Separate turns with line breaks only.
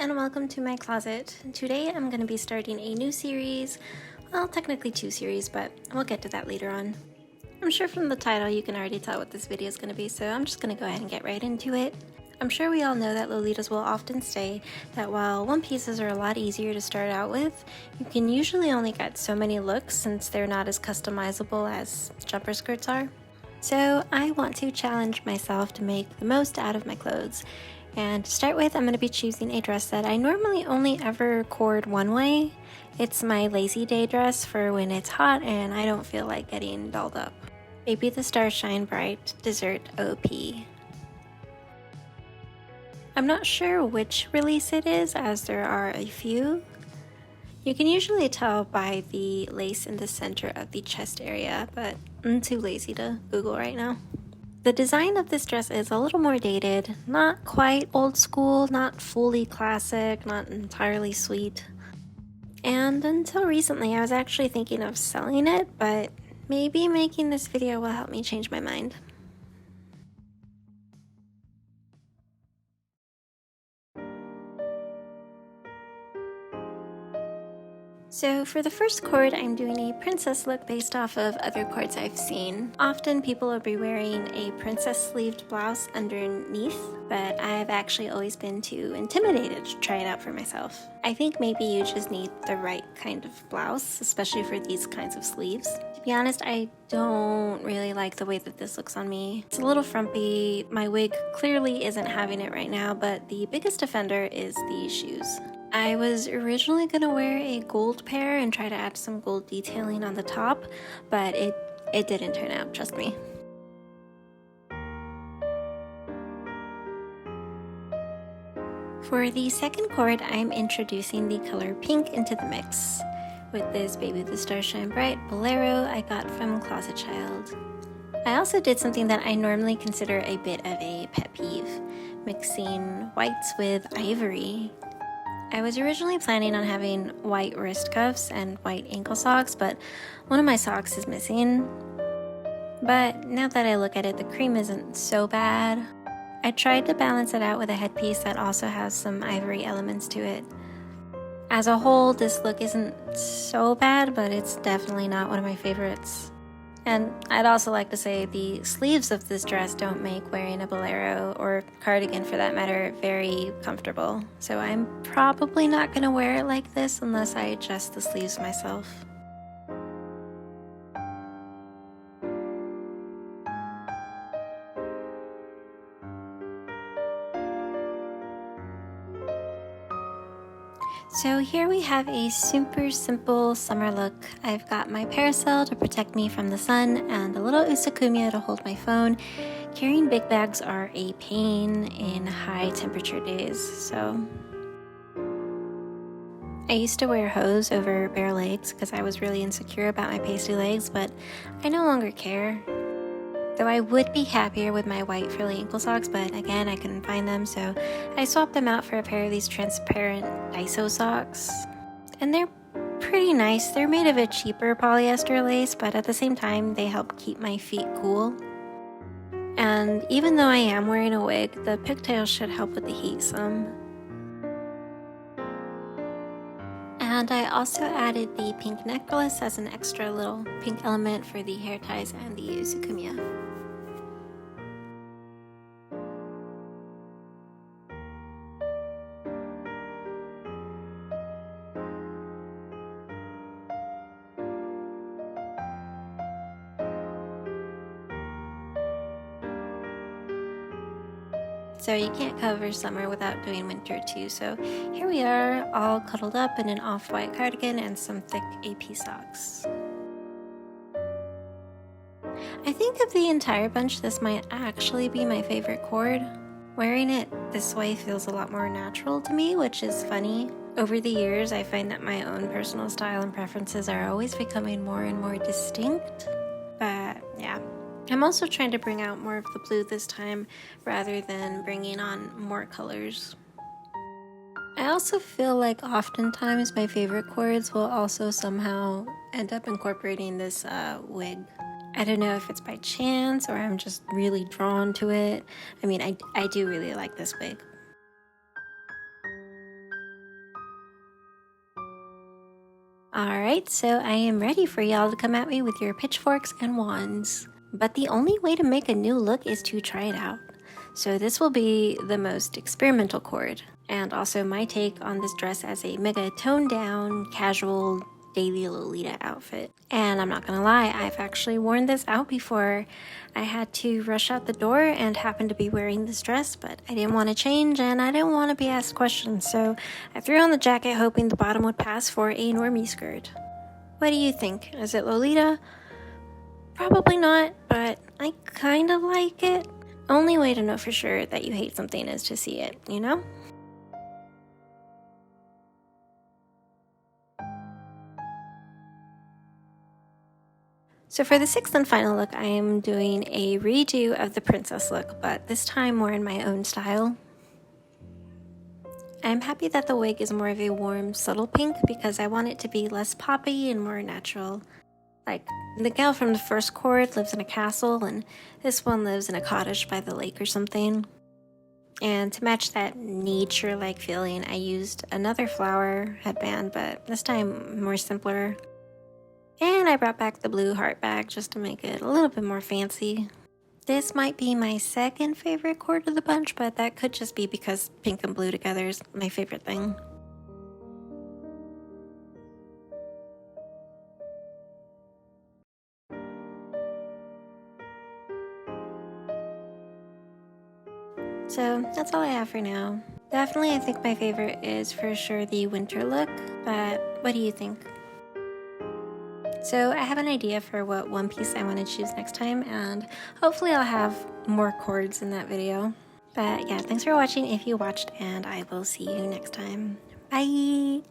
and welcome to my closet. Today I'm going to be starting a new series, well technically two series, but we'll get to that later on. I'm sure from the title you can already tell what this video is going to be, so I'm just going to go ahead and get right into it. I'm sure we all know that Lolitas will often say that while one pieces are a lot easier to start out with, you can usually only get so many looks since they're not as customizable as jumper skirts are. So I want to challenge myself to make the most out of my clothes. And to start with, I'm going to be choosing a dress that I normally only ever cord one way. It's my lazy day dress for when it's hot and I don't feel like getting dolled up. Baby the Stars Shine Bright Dessert OP. I'm not sure which release it is, as there are a few. You can usually tell by the lace in the center of the chest area, but I'm too lazy to Google right now. The design of this dress is a little more dated, not quite old school, not fully classic, not entirely sweet. And until recently, I was actually thinking of selling it, but maybe making this video will help me change my mind. So for the first cord, I'm doing a princess look based off of other cords I've seen. Often people will be wearing a princess sleeved blouse underneath, but I've actually always been too intimidated to try it out for myself. I think maybe you just need the right kind of blouse, especially for these kinds of sleeves. To be honest, I don't really like the way that this looks on me. It's a little frumpy. My wig clearly isn't having it right now, but the biggest offender is these shoes. I was originally going to wear a gold pair and try to add some gold detailing on the top, but it didn't turn out, trust me. For the second cord, I'm introducing the color pink into the mix with this Baby the Stars Shine Bright Bolero I got from Closet Child. I also did something that I normally consider a bit of a pet peeve, mixing whites with ivory. I was originally planning on having white wrist cuffs and white ankle socks, but one of my socks is missing. But now that I look at it, the cream isn't so bad. I tried to balance it out with a headpiece that also has some ivory elements to it. As a whole, this look isn't so bad, but it's definitely not one of my favorites. And I'd also like to say the sleeves of this dress don't make wearing a bolero, or cardigan for that matter, very comfortable. So I'm probably not going to wear it like this unless I adjust the sleeves myself. So here we have a super simple summer look. I've got my parasol to protect me from the sun and a little usakumya to hold my phone. Carrying big bags are a pain in high temperature days, so I used to wear hose over bare legs because I was really insecure about my pasty legs, but I no longer care. Though I would be happier with my white frilly ankle socks, but again, I couldn't find them, so I swapped them out for a pair of these transparent Daiso socks. And they're pretty nice. They're made of a cheaper polyester lace, but at the same time, they help keep my feet cool. And even though I am wearing a wig, the pigtails should help with the heat some. And I also added the pink necklace as an extra little pink element for the hair ties and the usakumya. So you can't cover summer without doing winter too. So here we are, all cuddled up in an off-white cardigan and some thick AP socks. I think of the entire bunch, this might actually be my favorite cord. Wearing it this way feels a lot more natural to me, which is funny. Over the years, I find that my own personal style and preferences are always becoming more and more distinct. But yeah. I'm also trying to bring out more of the blue this time rather than bringing on more colors. I also feel like oftentimes my favorite cords will also somehow end up incorporating this wig. I don't know if it's by chance or I'm just really drawn to it. I mean, I do really like this wig. Alright, so I am ready for y'all to come at me with your pitchforks and wands. But the only way to make a new look is to try it out. So this will be the most experimental cord, and also my take on this dress as a mega toned down, casual, daily Lolita outfit. And I'm not gonna lie, I've actually worn this out before. I had to rush out the door and happened to be wearing this dress, but I didn't want to change and I didn't want to be asked questions, so I threw on the jacket hoping the bottom would pass for a normie skirt. What do you think? Is it Lolita? Probably not, but I kind of like it. Only way to know for sure that you hate something is to see it, you know? So for the sixth and final look, I am doing a redo of the princess look, but this time more in my own style. I'm happy that the wig is more of a warm, subtle pink because I want it to be less poppy and more natural. Like, the gal from the first Coord lives in a castle, and this one lives in a cottage by the lake or something. And to match that nature-like feeling, I used another flower headband, but this time more simpler. And I brought back the blue heart bag just to make it a little bit more fancy. This might be my second favorite Coord of the bunch, but that could just be because pink and blue together is my favorite thing. So that's all I have for now. Definitely I think my favorite is for sure the winter look, but what do you think? So I have an idea for what one piece I want to choose next time, and hopefully I'll have more cords in that video. But yeah, thanks for watching if you watched, and I will see you next time. Bye!